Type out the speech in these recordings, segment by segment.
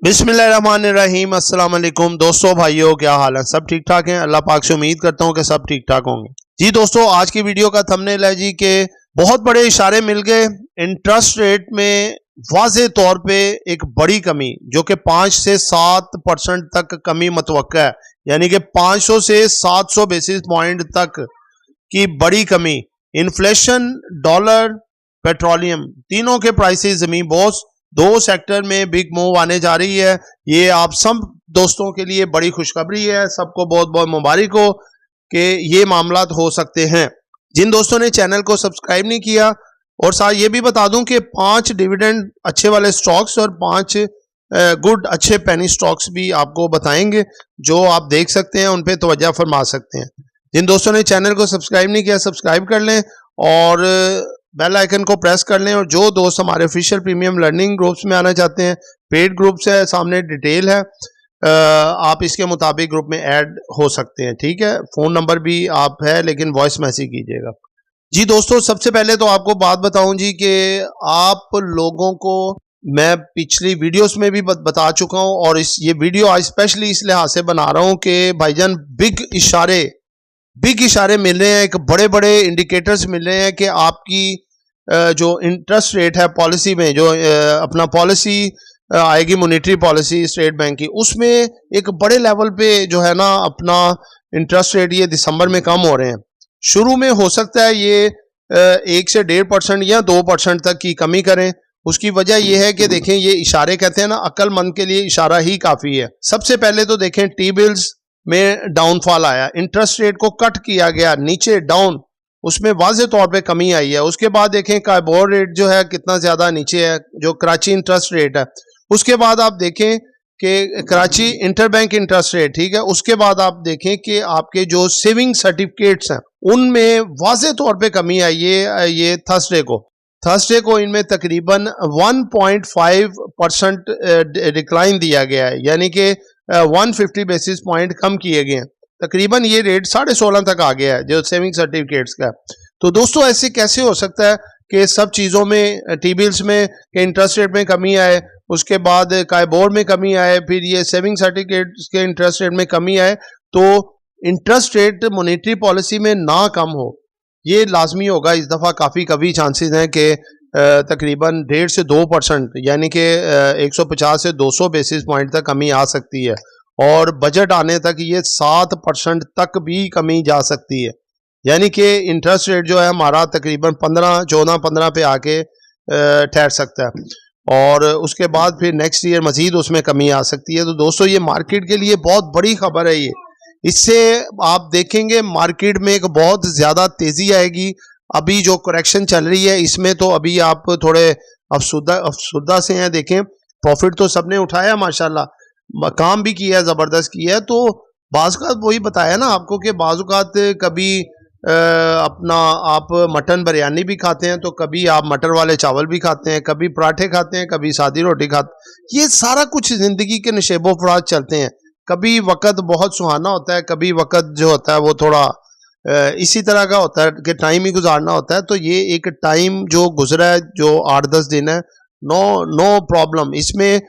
बिस्मिल्लाहिर्रहमानिर्रहीम। अस्सलाम वालेकुम दोस्तों, भाइयों, क्या हाल है? सब ठीक ठाक हैं? अल्लाह पाक से उम्मीद करता हूं कि सब ठीक ठाक होंगे। जी दोस्तों, आज की वीडियो का थंबनेल है जी के बहुत बड़े इशारे मिल गए। इंटरेस्ट रेट में वाज़े तौर पे एक बड़ी कमी जो कि 5 से 7% तक कमी मुतवक्का है, यानी कि 500 से 700 बेसिस पॉइंट तक की बड़ी कमी। इन्फ्लेशन, डॉलर, पेट्रोलियम, तीनों के प्राइसेस ज़मीन बोस, दो सेक्टर में बिग मूव आने जा रही है। ये आप सब दोस्तों के लिए बड़ी खुशखबरी है। सबको बहुत बहुत मुबारक हो कि ये मामलात हो सकते हैं। जिन दोस्तों ने चैनल को सब्सक्राइब नहीं किया, और साथ ये भी बता दूं कि 5 डिविडेंड अच्छे वाले स्टॉक्स और 5 गुड अच्छे पेनी स्टॉक्स भी आपको बताएंगे, जो आप देख सकते हैं, उन पे तवज्जो फरमा सकते हैं। जिन दोस्तों ने चैनल को सब्सक्राइब नहीं किया, सब्सक्राइब कर लें और बेल आइकन को प्रेस कर लें। और जो दोस्त हमारे ऑफिशियल प्रीमियम लर्निंग ग्रुप्स में आना चाहते हैं, पेड ग्रुप्स है, सामने डिटेल है, आप इसके मुताबिक ग्रुप में ऐड हो सकते हैं। ठीक है, फ़ोन नंबर भी आप है, लेकिन वॉइस मैसेज कीजिएगा। जी दोस्तों, सबसे पहले तो आपको बात बताऊं जी कि आप लोगों को मैं पिछली वीडियोस में भी बता चुका हूं, और ये वीडियो आज स्पेशली इस लिहाज से बना रहा हूं कि भाईजान बिग इशारे मिल रहे हैं, एक बड़े बड़े इंडिकेटर्स मिल रहे हैं कि आपकी जो इंटरेस्ट रेट है पॉलिसी में, जो अपना पॉलिसी आएगी मॉनेटरी पॉलिसी स्टेट बैंक की, उसमें एक बड़े लेवल पे जो है ना अपना इंटरेस्ट रेट ये दिसंबर में कम हो रहे हैं। शुरू में हो सकता है ये 1 से 1.5% या 2% तक की कमी करें। उसकी वजह यह है कि देखें, ये इशारे कहते हैं ना, अक्लमंद के लिए इशारा ही काफ़ी है। सबसे पहले तो देखें, टी बिल्स में डाउनफॉल आया, इंटरेस्ट रेट को कट किया गया नीचे डाउन, उसमें वाज़े तौर पे कमी आई है। उसके बाद देखें काइबोर रेट जो है कितना ज़्यादा नीचे है, जो कराची इंटरेस्ट रेट है। उसके बाद आप देखें कि कराची इंटरबैंक इंटरेस्ट रेट, ठीक है। उसके बाद आप देखें कि आपके जो सेविंग सर्टिफिकेट्स हैं उनमें वाज़े तौर पे कमी आई है। ये थर्सडे को इनमें तकरीबन 1.5% डिक्लाइन दिया गया है, यानी कि 150 बेसिस पॉइंट कम किए गए हैं। तकरीबन ये रेट 16.5 तक आ गया है जो सेविंग सर्टिफिकेट्स का। तो दोस्तों, ऐसे कैसे हो सकता है कि सब चीज़ों में, टी बिल्स में के इंटरेस्ट रेट में कमी आए, उसके बाद काइबोर में कमी आए, फिर ये सेविंग सर्टिफिकेट्स के इंटरेस्ट रेट में कमी आए, तो इंटरेस्ट रेट मॉनेटरी पॉलिसी में ना कम हो, ये लाजमी होगा। इस दफ़ा काफ़ी चांसेस हैं कि तकरीबन 1.5 से 2%, यानी कि 150 से 200 बेसिस पॉइंट तक कमी आ सकती है, और बजट आने तक ये 7% तक भी कमी जा सकती है। यानी कि इंटरेस्ट रेट जो है हमारा तकरीबन 14 पे आके ठहर सकता है, और उसके बाद फिर नेक्स्ट ईयर मजीद उसमें कमी आ सकती है। तो दोस्तों, ये मार्केट के लिए बहुत बड़ी खबर है ये। इससे आप देखेंगे मार्केट में एक बहुत ज़्यादा तेज़ी आएगी। अभी जो करेक्शन चल रही है इसमें तो अभी आप थोड़े अफसुदा से हैं। देखें, प्रॉफिट तो सबने उठाया माशाल्लाह, काम भी किया है, ज़बरदस्त किया है। तो बाज़ वही बताया ना आपको कि बाज़ात कभी अपना आप मटन बिरयानी भी खाते हैं, तो कभी आप मटर वाले चावल भी खाते हैं, कभी पराठे खाते हैं, कभी सादी रोटी खाते। ये सारा कुछ ज़िंदगी के नशेबो फराज चलते हैं। कभी वक़्त बहुत सुहाना होता है, कभी वक़्त जो होता है वो थोड़ा इसी तरह का होता है कि टाइम ही गुजारना होता है। तो ये एक टाइम जो गुजरा है, जो 8-10 दिन है, नो प्रॉब्लम। इसमें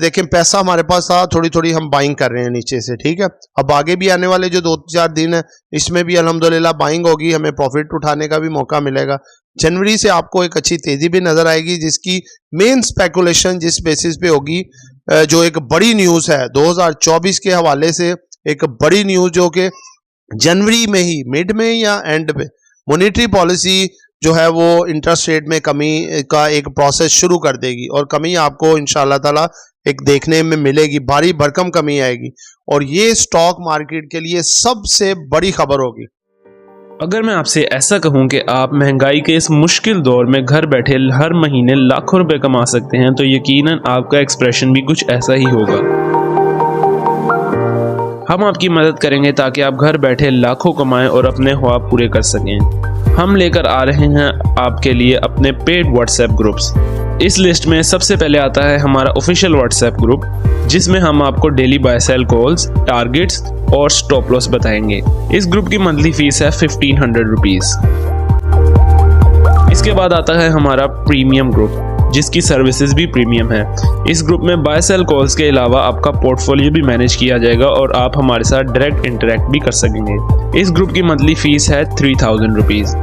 देखें, पैसा हमारे पास था, थोड़ी थोड़ी हम बाइंग कर रहे हैं नीचे से, ठीक है। अब आगे भी आने वाले जो 2-4 दिन है, इसमें भी अल्हम्दुलिल्लाह बाइंग होगी, हमें प्रॉफिट उठाने का भी मौका मिलेगा। जनवरी से आपको एक अच्छी तेज़ी भी नज़र आएगी, जिसकी मेन स्पेकुलेशन जिस बेसिस पे होगी, जो एक बड़ी न्यूज़ है 2024 के हवाले से, एक बड़ी न्यूज़ जो कि जनवरी में ही, मिड में या एंड में, मॉनेटरी पॉलिसी जो है वो इंटरेस्ट रेट में कमी का एक प्रोसेस शुरू कर देगी, और कमी आपको इंशाअल्लाह ताला एक देखने में मिलेगी, भारी भरकम कमी आएगी, और ये स्टॉक मार्केट के लिए सबसे बड़ी खबर होगी। अगर मैं आपसे ऐसा कहूं कि आप महंगाई के इस मुश्किल दौर में घर बैठे हर महीने लाखों रुपए कमा सकते हैं, तो यकीनन आपका एक्सप्रेशन भी कुछ ऐसा ही होगा। हम आपकी मदद करेंगे ताकि आप घर बैठे लाखों कमाएं और अपने ख्वाब पूरे कर सकें। हम लेकर आ रहे हैं आपके लिए अपने पेड व्हाट्सएप ग्रुप्स। इस लिस्ट में सबसे पहले आता है हमारा ऑफिशियल व्हाट्सएप ग्रुप, जिसमें हम आपको daily buy sell calls, targets और स्टॉप लॉस बताएंगे। इस ग्रुप की मंथली फीस है 1500 रुपीज़। इसके बाद आता है हमारा प्रीमियम ग्रुप, जिसकी सर्विसेज भी प्रीमियम है। इस ग्रुप में बाय सेल कॉल्स के अलावा आपका पोर्टफोलियो भी मैनेज किया जाएगा और आप हमारे साथ डायरेक्ट इंटरेक्ट भी कर सकेंगे। इस ग्रुप की मंथली फीस है 3000 रुपीज़।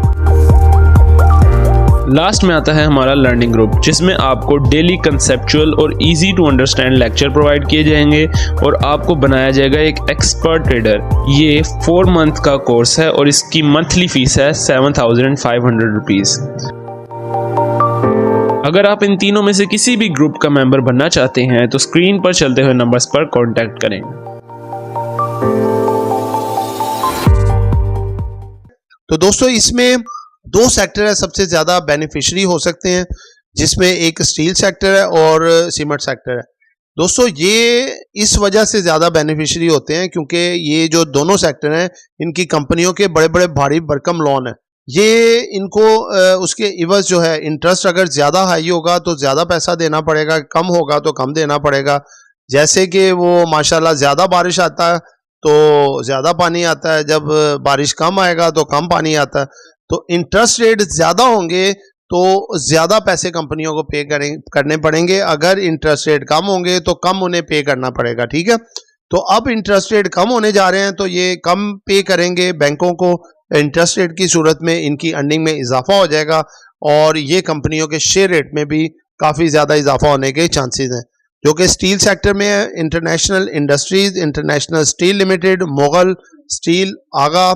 लास्ट में आता है हमारा लर्निंग ग्रुप, जिसमें आपको डेली कंसेप्चुअल और easy to understand lecture provide किए जाएंगे और आपको बनाया जाएगा एक एक्सपर्ट ट्रेडर। ये 4 मंथ का कोर्स है और इसकी मंथली फीस है 7500 रुपीज़। अगर आप इन तीनों में से किसी भी ग्रुप का मेंबर बनना चाहते हैं तो स्क्रीन पर चलते हुए नंबर्स पर कॉन्टैक्ट करें। तो दोस्तों इसमें 2 सेक्टर है सबसे ज्यादा बेनिफिशियरी हो सकते हैं, जिसमें एक स्टील सेक्टर है और सीमेंट सेक्टर है। दोस्तों ये इस वजह से ज्यादा बेनिफिशियरी होते हैं क्योंकि ये जो दोनों सेक्टर हैं इनकी कंपनियों के बड़े बड़े भारी भरकम लोन है। ये इनको उसके इवज जो है इंटरेस्ट अगर ज्यादा हाई होगा तो ज्यादा पैसा देना पड़ेगा, कम होगा तो कम देना पड़ेगा। जैसे कि वो माशाल्लाह ज्यादा बारिश आता है तो ज्यादा पानी आता है, जब बारिश कम आएगा तो कम पानी आता है। तो इंटरेस्ट रेट ज्यादा होंगे तो ज्यादा पैसे कंपनियों को पे करने पड़ेंगे, अगर इंटरेस्ट रेट कम होंगे तो कम उन्हें पे करना पड़ेगा। ठीक है, तो अब इंटरेस्ट रेट कम होने जा रहे हैं तो ये कम पे करेंगे बैंकों को। इंटरेस्ट रेट की सूरत में इनकी अर्निंग में इजाफा हो जाएगा और ये कंपनियों के शेयर रेट में भी काफी ज्यादा इजाफा होने के चांसेस हैं। जो कि स्टील सेक्टर में है, international industries, international steel limited, Mughal steel, Agha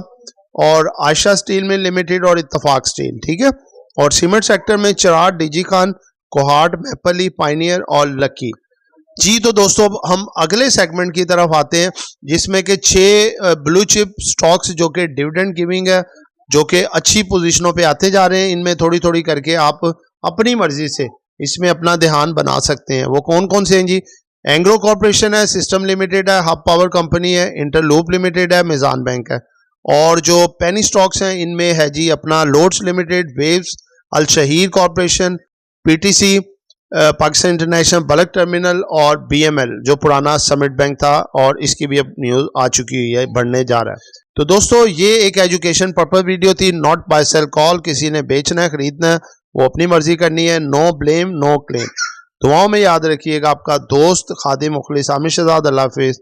और आयशा स्टील में लिमिटेड और इत्तफाक स्टील। ठीक है, और सीमेंट सेक्टर में चराट, डीजी खान, कोहाट, मैपली, पाइनियर और लकी। जी तो दोस्तों अब हम अगले सेगमेंट की तरफ आते हैं, जिसमें कि 6 ब्लू चिप स्टॉक्स जो कि डिविडेंड गिविंग है, जो कि अच्छी पोजीशनों पे आते जा रहे हैं। इनमें थोड़ी थोड़ी करके आप अपनी मर्जी से इसमें अपना ध्यान बना सकते हैं। वो कौन कौन से हैं जी? एंग्रो कॉर्पोरेशन है, सिस्टम लिमिटेड है, हब पावर कंपनी है, इंटरलूप लिमिटेड है, मिजान बैंक है। और जो पेनी स्टॉक्स हैं इनमें है जी अपना loads limited, waves, Al Shaheer corporation, PTC, Pakistan international bulk terminal और बीएमएल जो पुराना समिट बैंक था, और इसकी भी अब न्यूज आ चुकी हुई है, बढ़ने जा रहा है। तो दोस्तों ये एक एजुकेशन पर्पस वीडियो थी, नॉट बाय सेल कॉल। किसी ने बेचना है, खरीदना है, वो अपनी मर्जी करनी है। No blame, no claim. दुआओं में याद रखिएगा। आपका दोस्त खादिम मुखलिस आमिर शहजाद। अल्लाह हाफिज़।